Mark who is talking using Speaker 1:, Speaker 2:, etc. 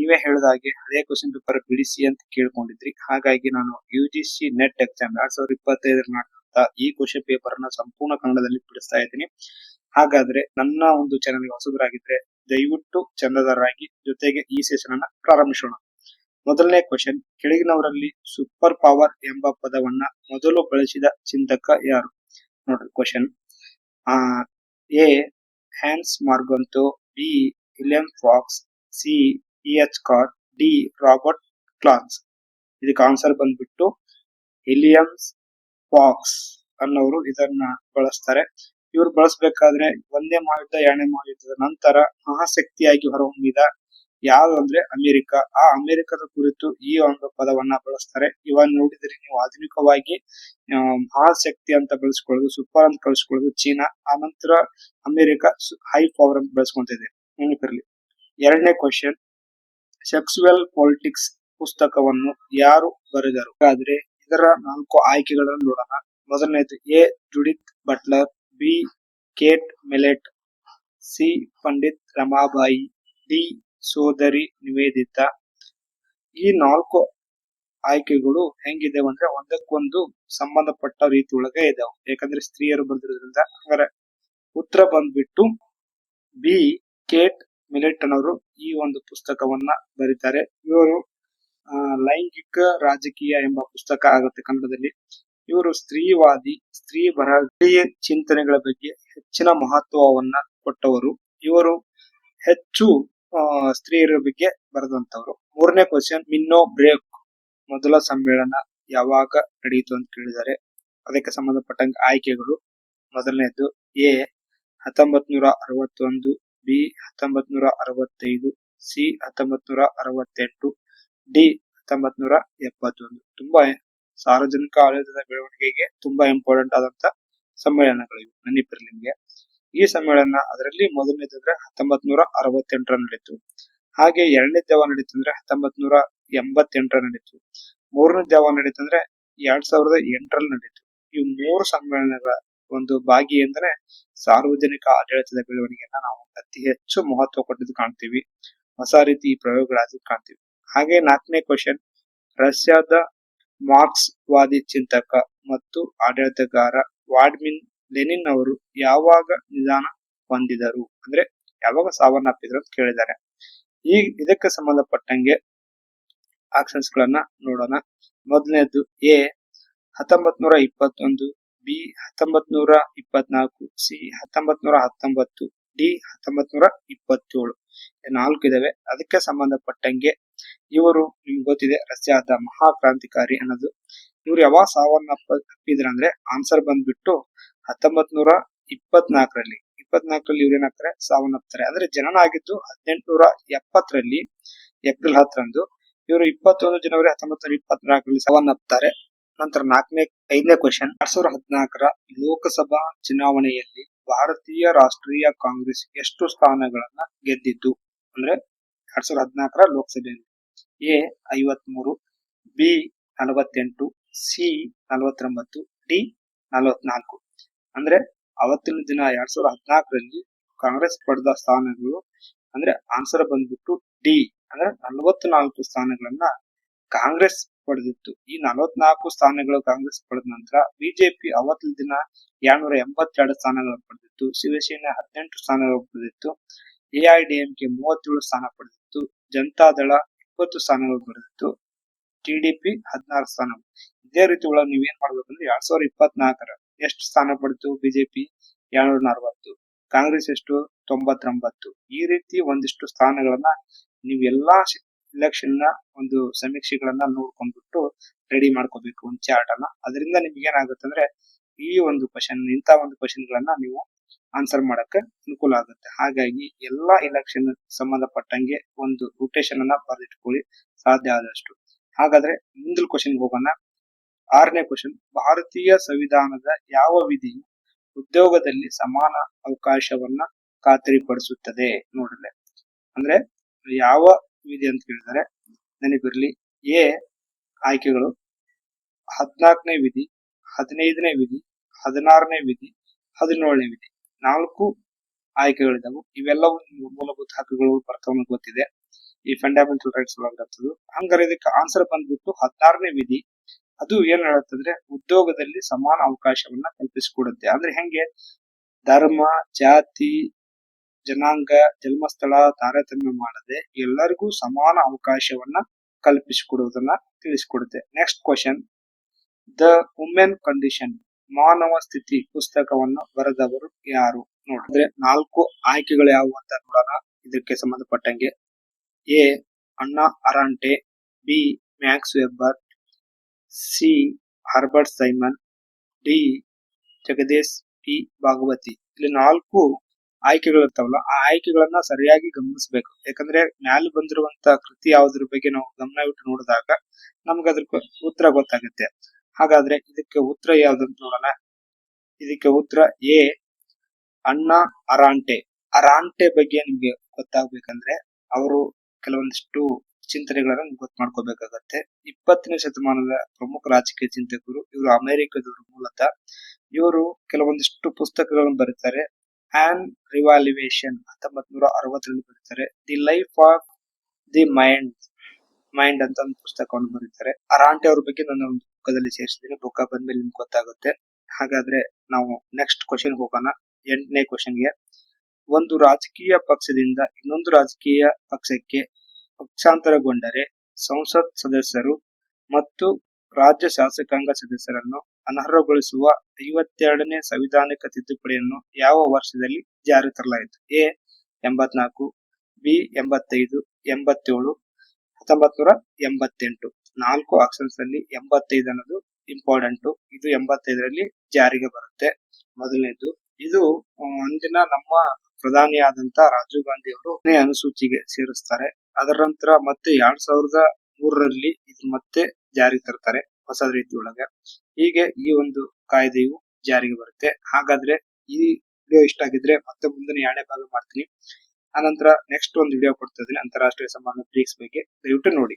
Speaker 1: ನೀವೇ ಹೇಳಿದ ಹಾಗೆ ಹಳೆ ಕ್ವಶನ್ ಪೇಪರ್ ಬಿಡಿಸಿ ಅಂತ ಕೇಳ್ಕೊಂಡಿದ್ರಿ. ಹಾಗಾಗಿ ನಾನು UGC ನೆಟ್ ಎಕ್ಸಾಮ್ 2025 ನಡೆದಂತ ಈ ಕ್ವಶನ್ ಪೇಪರ್ ನ ಸಂಪೂರ್ಣ ಕನ್ನಡದಲ್ಲಿ ಬಿಡಿಸ್ತಾ ಇದ್ದೀನಿ. ಹಾಗಾದ್ರೆ ನನ್ನ ಒಂದು ಚಾನೆಲ್ ಹೊಸಬರಾಗಿದ್ರೆ ದಯವಿಟ್ಟು ಚಂದಾದಾರರಾಗಿ, ಜೊತೆಗೆ ಈ ಸೆಷನ್ ಅನ್ನ ಪ್ರಾರಂಭಿಸೋಣ. ಮೊದಲನೇ ಕ್ವಶನ್, ಕೆಳಗಿನವರಲ್ಲಿ ಸೂಪರ್ ಪವರ್ ಎಂಬ ಪದವನ್ನ ಮೊದಲು ಬಳಸಿದ ಚಿಂತಕ ಯಾರು? ನೋಡ್ರಿ question. A Hans Morgenthau, B William Fox, C EH Carr, D Robert Clarks. ಇದಕ್ಕೆ ಆನ್ಸರ್ ಬಂದ್ಬಿಟ್ಟು ವಿಲಿಯಮ್ಸ್ ಫಾಕ್ಸ್ ಅನ್ನೋರು ಇದನ್ನ ಬಳಸ್ತಾರೆ. ಇವ್ರು ಬಳಸಬೇಕಾದ್ರೆ ಒಂದೇ ಮಹಾಯುದ್ಧ, ಎರಡನೇ ಮಹಾಯುದ್ಧದ ನಂತರ ಮಹಾಶಕ್ತಿಯಾಗಿ ಹೊರಹೊಮ್ಮಿದ ಯಾರು ಅಂದ್ರೆ ಅಮೆರಿಕ. ಆ ಅಮೆರಿಕದ ಕುರಿತು ಈ ಒಂದು ಪದವನ್ನ ಬಳಸ್ತಾರೆ. ಇವನ್ ನೋಡಿದ್ರೆ ನೀವು ಆಧುನಿಕವಾಗಿ ಮಹಾಶಕ್ತಿ ಅಂತ ಬಳಸ್ಕೊಳ್ಳೋದು, ಸೂಪರ್ ಅಂತ ಕಳಿಸ್ಕೊಳ್ಳೋದು ಚೀನಾ. ಆ ನಂತರ ಅಮೆರಿಕ ಹೈ ಪವರ್ ಅಂತ ಬಳಸ್ಕೊಂತಿದೆ, ನೆನಪಿರ್ಲಿ. ಎರಡನೇ ಕ್ವಶನ್, ಸೆಕ್ಸುವಲ್ ಪೊಲಿಟಿಕ್ಸ್ ಪುಸ್ತಕವನ್ನು ಯಾರು ಬರೆದರು? ಆದ್ರೆ ಇದರ 4 ಆಯ್ಕೆಗಳನ್ನು ನೋಡೋಣ. ಮೊದಲನೇದು A Judith Butler, B Kate Millett, C Pandit Ramabai, D ಸೋದರಿ ನಿವೇದಿತಾ. ಈ 4 ಆಯ್ಕೆಗಳು ಹೆಂಗಿದಾವೆ ಅಂದ್ರೆ ಒಂದಕ್ಕೊಂದು ಸಂಬಂಧಪಟ್ಟ ರೀತಿ ಒಳಗೆ ಇದಾವೆ, ಯಾಕಂದ್ರೆ ಸ್ತ್ರೀಯರು ಬಂದಿರೋದ್ರಿಂದ. ಹಾಗಾದ್ರೆ ಉತ್ತರ ಬಂದ್ಬಿಟ್ಟು ಬಿ ಕೇಟ್ ಮಿಲೆಟ್ ಅನ್ನೋರು ಈ ಒಂದು ಪುಸ್ತಕವನ್ನ ಬರೀತಾರೆ. ಇವರು ಲೈಂಗಿಕ ರಾಜಕೀಯ ಎಂಬ ಪುಸ್ತಕ ಆಗುತ್ತೆ ಕನ್ನಡದಲ್ಲಿ. ಇವರು ಸ್ತ್ರೀವಾದಿ, ಸ್ತ್ರೀ ಬರಹೀಯ ಚಿಂತನೆಗಳ ಬಗ್ಗೆ ಹೆಚ್ಚಿನ ಮಹತ್ವವನ್ನ ಕೊಟ್ಟವರು. ಇವರು ಹೆಚ್ಚು ಸ್ತ್ರೀಯರ ಬಗ್ಗೆ ಬರೆದಂತವ್ರು. ಮೂರನೇ ಕ್ವಶನ್, ಮಿನ್ನೋ ಬ್ರೇಕ್ ಮೊದಲ ಸಮ್ಮೇಳನ ಯಾವಾಗ ನಡೆಯಿತು ಅಂತ ಕೇಳಿದ್ದಾರೆ. ಅದಕ್ಕೆ ಸಂಬಂಧಪಟ್ಟಂಗೆ ಆಯ್ಕೆಗಳು. ಮೊದಲನೇದು ಎ 1961, ಬಿ 1965, ಸಿ 1968, ಡಿ 1971. ತುಂಬಾ ಸಾರ್ವಜನಿಕ ಆಡಳಿತದ ಬೆಳವಣಿಗೆಗೆ ತುಂಬಾ ಇಂಪಾರ್ಟೆಂಟ್ ಆದಂತ ಸಮ್ಮೇಳನಗಳಿವೆ, ನೆನಪಿರ್ಲಿ ನಿಮ್ಗೆ. ಈ ಸಮ್ಮೇಳನ ಅದರಲ್ಲಿ ಮೊದಲನೇದಂದ್ರೆ 1968 ನಡೀತು. ಹಾಗೆ ಎರಡನೇದು ಯಾವಾಗ ನಡೀತು ಅಂದ್ರೆ 1988 ನಡೀತು. ಮೂರನೇದು ಯಾವಾಗ ನಡೀತು ಅಂದ್ರೆ 2008 ನಡೀತು. ಈ 3 ಸಮ್ಮೇಳನಗಳ ಒಂದು ಭಾಗಿ ಅಂದ್ರೆ ಸಾರ್ವಜನಿಕ ಆಡಳಿತದ ಬೆಳವಣಿಗೆಯನ್ನ ನಾವು ಅತಿ ಹೆಚ್ಚು ಮಹತ್ವ ಕೊಟ್ಟಿದ್ದು ಕಾಣ್ತೀವಿ. ಹೊಸ ರೀತಿ ಪ್ರಯೋಗಗಳಾಗಿ ಕಾಣ್ತೀವಿ. ಹಾಗೆ 4ನೇ ಕ್ವಶನ್, ರಷ್ಯಾದ ಮಾರ್ಕ್ಸ್ವಾದಿ ಚಿಂತಕ ಮತ್ತು ಆಡಳಿತಗಾರ ವ್ಲಾಡಿಮಿರ್ ಲೆನಿನ್ ಅವರು ಯಾವಾಗ ನಿಧನ ಹೊಂದಿದರು, ಅಂದ್ರೆ ಯಾವಾಗ ಸಾವನ್ನಪ್ಪಿದ್ರು ಅಂತ ಕೇಳಿದ್ದಾರೆ. ಇದಕ್ಕೆ ಸಂಬಂಧಪಟ್ಟಂಗೆ ಆಪ್ಷನ್ಸ್ ಗಳನ್ನ ನೋಡೋಣ. ಮೊದಲನೇದು ಎ 1921, ಬಿ 1924, ಸಿ 1919, ಡಿ 1927. 4 ಇದಾವೆ. ಅದಕ್ಕೆ ಸಂಬಂಧಪಟ್ಟಂಗೆ ಇವರು ನಿಮ್ಗೆ ಗೊತ್ತಿದೆ, ರಷ್ಯಾದ ಮಹಾಕ್ರಾಂತಿಕಾರಿ ಅನ್ನೋದು. ಇವ್ರು ಯಾವಾಗ ಸಾವನ್ನಪ್ಪಿದ್ರ ಅಂದ್ರೆ ಆನ್ಸರ್ ಬಂದ್ಬಿಟ್ಟು 1924ರಲ್ಲಿ. 24ರಲ್ಲಿ ಇವ್ರು ಏನಾಗ್ತಾರೆ, ಸಾವನ್ನಪ್ತಾರೆ. ಅಂದ್ರೆ ಜನನ ಆಗಿದ್ದು 1870ರಲ್ಲಿ ಏಪ್ರಿಲ್ 10ರಂದು. ಇವರು 21 ಜನವರಿ 1924ರಲ್ಲಿ ಸಾವನ್ನಪ್ತಾರೆ. ನಂತರ 5ನೇ ಕ್ವಶನ್, 2014ರ ಲೋಕಸಭಾ ಚುನಾವಣೆಯಲ್ಲಿ ಭಾರತೀಯ ರಾಷ್ಟ್ರೀಯ ಕಾಂಗ್ರೆಸ್ ಎಷ್ಟು ಸ್ಥಾನಗಳನ್ನ ಗೆದ್ದಿತ್ತು ಅಂದ್ರೆ 2014ರ ಲೋಕಸಭೆಯಲ್ಲಿ? A 53, B 48, C 49, D 44. ಅಂದ್ರೆ ಅವತ್ತಿನ ದಿನ 2014ರಲ್ಲಿ ಕಾಂಗ್ರೆಸ್ ಪಡೆದ ಸ್ಥಾನಗಳು ಅಂದ್ರೆ ಆನ್ಸರ್ ಬಂದ್ಬಿಟ್ಟು ಡಿ, ಅಂದ್ರೆ 44 ಸ್ಥಾನಗಳನ್ನ ಕಾಂಗ್ರೆಸ್ ಪಡೆದಿತ್ತು. ಈ 44 ಸ್ಥಾನಗಳು ಕಾಂಗ್ರೆಸ್ ಪಡೆದ ನಂತರ ಬಿಜೆಪಿ ಅವತ್ತಿನ ದಿನ 282 ಸ್ಥಾನಗಳನ್ನು ಪಡೆದಿತ್ತು. ಶಿವಸೇನೆ 18 ಸ್ಥಾನಗಳು ಪಡೆದಿತ್ತು. AIADMK 37 ಸ್ಥಾನ ಪಡೆದಿತ್ತು. ಜನತಾದಳ 20 ಸ್ಥಾನಗಳು ಪಡೆದಿತ್ತು. TDP 16 ಸ್ಥಾನಗಳು. ಇದೇ ರೀತಿ ಒಳಗೆ ನೀವೇನ್ ಮಾಡ್ಬೇಕಂದ್ರೆ 2024ರ ಎಷ್ಟು ಸ್ಥಾನ ಪಡೆದಿತ್ತು ಬಿಜೆಪಿ? 240. ಕಾಂಗ್ರೆಸ್ ಎಷ್ಟು? 99. ಈ ರೀತಿ ಒಂದಿಷ್ಟು ಸ್ಥಾನಗಳನ್ನ ನೀವೆಲ್ಲಾ ಇಲೆಕ್ಷನ್ ನ ಒಂದು ಸಮೀಕ್ಷೆಗಳನ್ನ ನೋಡ್ಕೊಂಡ್ಬಿಟ್ಟು ರೆಡಿ ಮಾಡ್ಕೋಬೇಕು ಒಂದು ಚಾರ್ಟ್ ಅನ್ನ. ಅದರಿಂದ ನಿಮ್ಗೆ ಏನಾಗುತ್ತೆ ಅಂದ್ರೆ ಈ ಒಂದು ಕ್ವಶನ್, ಇಂತ ಒಂದು ಕ್ವಶನ್ ಗಳನ್ನ ನೀವು ಆನ್ಸರ್ ಮಾಡಕ್ಕೆ ಅನುಕೂಲ ಆಗುತ್ತೆ. ಹಾಗಾಗಿ ಎಲ್ಲಾ ಇಲೆಕ್ಷನ್ ಸಂಬಂಧಪಟ್ಟಂಗೆ ಒಂದು ರೊಟೇಷನ್ ಅನ್ನ ಬರೆದಿಟ್ಕೊಳ್ಳಿ ಸಾಧ್ಯ ಆದಷ್ಟು. ಹಾಗಾದ್ರೆ ಮುಂದಿನ ಕ್ವಶನ್ ಹೋಗೋಣ. 6ನೇ ಕ್ವಶನ್, ಭಾರತೀಯ ಸಂವಿಧಾನದ ಯಾವ ವಿಧಿಯು ಉದ್ಯೋಗದಲ್ಲಿ ಸಮಾನ ಅವಕಾಶವನ್ನ ಖಾತರಿಪಡಿಸುತ್ತದೆ? ನೋಡ್ರಿ, ಅಂದ್ರೆ ಯಾವ ವಿಧಿ ಅಂತ ಕೇಳಿದರೆ ನೆನಪಿರ್ಲಿ. ಎ ಆಯ್ಕೆಗಳು 14ನೇ ವಿಧಿ, 15ನೇ ವಿಧಿ, 16ನೇ ವಿಧಿ, 17ನೇ ವಿಧಿ. 4 ಆಯ್ಕೆಗಳಿದಾವೆ. ಇವೆಲ್ಲವೂ ಮೂಲಭೂತ ಹಕ್ಕುಗಳು ಬರ್ತಾವ ಗೊತ್ತಿದೆ. ಈ ಫಂಡಮೆಂಟಲ್ ರೈಟ್ಸ್ ಒಳಗಿರುತ್ತದೆ. ಹಂಗಾರೆ ಇದಕ್ಕೆ ಆನ್ಸರ್ ಬಂದ್ಬಿಟ್ಟು 16ನೇ ವಿಧಿ. ಅದು ಏನ್ ಹೇಳುತ್ತಂದ್ರೆ ಉದ್ಯೋಗದಲ್ಲಿ ಸಮಾನ ಅವಕಾಶವನ್ನ ಕಲ್ಪಿಸಿಕೊಡುತ್ತೆ. ಅಂದ್ರೆ ಹೆಂಗೆ ಧರ್ಮ, ಜಾತಿ, ಜನಾಂಗ, ಜನ್ಮಸ್ಥಳ ತಾರತಮ್ಯ ಮಾಡದೆ ಎಲ್ಲರಿಗೂ ಸಮಾನ ಅವಕಾಶವನ್ನ ಕಲ್ಪಿಸಿಕೊಡುವುದನ್ನ ತಿಳಿಸಿಕೊಡುತ್ತೆ. Next question, the women condition ಮಾನವ ಸ್ಥಿತಿ ಪುಸ್ತಕವನ್ನು ಬರೆದವರು ಯಾರು? ನೋಡಿದ್ರೆ 4 ಆಯ್ಕೆಗಳು ಯಾವುವು ಅಂತ ನೋಡೋಣ. ಇದಕ್ಕೆ ಸಂಬಂಧಪಟ್ಟಂಗೆ A Hannah Arendt, B Max Weber, C Herbert Simon, D Jagdish P Bhagwati. ಇಲ್ಲಿ 4 ಆಯ್ಕೆಗಳು ಇರ್ತಾವಲ್ಲ, ಆ ಆಯ್ಕೆಗಳನ್ನ ಸರಿಯಾಗಿ ಗಮನಿಸಬೇಕು. ಯಾಕಂದ್ರೆ ಮ್ಯಾಲೆ ಬಂದಿರುವಂತ ಕೃತಿ ಯಾವುದ್ರ ಬಗ್ಗೆ ನಾವು ಗಮನವಿಟ್ಟು ನೋಡಿದಾಗ ನಮ್ಗೆ ಅದ್ರ ಉತ್ತರ ಗೊತ್ತಾಗುತ್ತೆ. ಹಾಗಾದ್ರೆ ಇದಕ್ಕೆ ಉತ್ತರ ಯಾವ್ದಂತ ನೋಡೋಣ. ಇದಕ್ಕೆ ಉತ್ತರ ಎ ಅಣ್ಣಾ ಅರಾಂಟೆ. ಅರಾಂಟೆ ಬಗ್ಗೆ ನಿಮ್ಗೆ ಗೊತ್ತಾಗ್ಬೇಕಂದ್ರೆ ಅವರು ಕೆಲವೊಂದಿಷ್ಟು ಚಿಂತನೆಗಳನ್ನ ಗೊತ್ತು ಮಾಡ್ಕೋಬೇಕಾಗತ್ತೆ. 20ನೇ ಶತಮಾನದ ಪ್ರಮುಖ ರಾಜಕೀಯ ಚಿಂತಕರು ಇವರು. ಅಮೆರಿಕದವರು ಮೂಲತಃ. ಇವರು ಕೆಲವೊಂದಿಷ್ಟು ಪುಸ್ತಕಗಳನ್ನು ಬರೀತಾರೆ. ಆನ್ ರಿವಾಲ್ಯೂಯೇಷನ್ 1960ರಲ್ಲಿ ಬರೀತಾರೆ. The life of the mind ಅಂತ ಒಂದು ಪುಸ್ತಕವನ್ನು ಬರೀತಾರೆ. ಅರಾಂಟೆ ಅವ್ರ ಬಗ್ಗೆ ನಾನು ಒಂದು ಬುಕ್ಕದಲ್ಲಿ ಸೇರಿಸಿದ್ದೀನಿ. ಬುಕ್ಕ ಬಂದ್ಮೇಲೆ ನಿಮ್ಗೆ ಗೊತ್ತಾಗುತ್ತೆ. ಹಾಗಾದ್ರೆ ನಾವು ನೆಕ್ಸ್ಟ್ ಕ್ವಶನ್ ಹೋಗೋಣ. 8ನೇ ಕ್ವಶನ್ಗೆ, ಒಂದು ರಾಜಕೀಯ ಪಕ್ಷದಿಂದ ಇನ್ನೊಂದು ರಾಜಕೀಯ ಪಕ್ಷಕ್ಕೆ ಪಕ್ಷಾಂತರಗೊಂಡರೆ ಸಂಸತ್ ಸದಸ್ಯರು ಮತ್ತು ರಾಜ್ಯ ಶಾಸಕಾಂಗ ಸದಸ್ಯರನ್ನು ಅನರ್ಹಗೊಳಿಸುವ 52ನೇ ಸಂವಿಧಾನಿಕ ತಿದ್ದುಪಡಿಯನ್ನು ಯಾವ ವರ್ಷದಲ್ಲಿ ಜಾರಿ ತರಲಾಯಿತು? A 84, B 85, 87, 1988. 4 ಆಪ್ಷನ್ಸ್ ಅಲ್ಲಿ 85 ಅನ್ನೋದು ಇಂಪಾರ್ಟೆಂಟ್. ಇದು 85ರಲ್ಲಿ ಜಾರಿಗೆ ಬರುತ್ತೆ. ಮೊದಲನೇದು ಇದು ಅಂದಿನ ನಮ್ಮ ಪ್ರಧಾನಿಯಾದಂತ ರಾಜೀವ್ ಗಾಂಧಿ ಅವರು ಅನುಸೂಚಿಗೆ ಸೇರಿಸ್ತಾರೆ. ಅದರ ನಂತರ ಮತ್ತೆ 2003ರಲ್ಲಿ ಇದು ಮತ್ತೆ ಜಾರಿ ತರ್ತಾರೆ ಹೊಸ ರೀತಿ ಒಳಗೆ. ಹೀಗೆ ಈ ಒಂದು ಕಾಯ್ದೆಯು ಜಾರಿಗೆ ಬರುತ್ತೆ. ಹಾಗಾದ್ರೆ ಈ ವಿಡಿಯೋ ಇಷ್ಟ ಆಗಿದ್ರೆ ಮತ್ತೆ ಮುಂದಿನ 2ನೇ ಭಾಗ ಮಾಡ್ತೀನಿ. ಆನಂತರ ನೆಕ್ಸ್ಟ್ ಒಂದು ವಿಡಿಯೋ ಕೊಡ್ತಾ ಇದ್ದೀನಿ ಅಂತಾರಾಷ್ಟ್ರೀಯ ಸಂಬಂಧ ಟ್ರಿಕ್ಸ್ ಬಗ್ಗೆ. ದಯವಿಟ್ಟು ನೋಡಿ.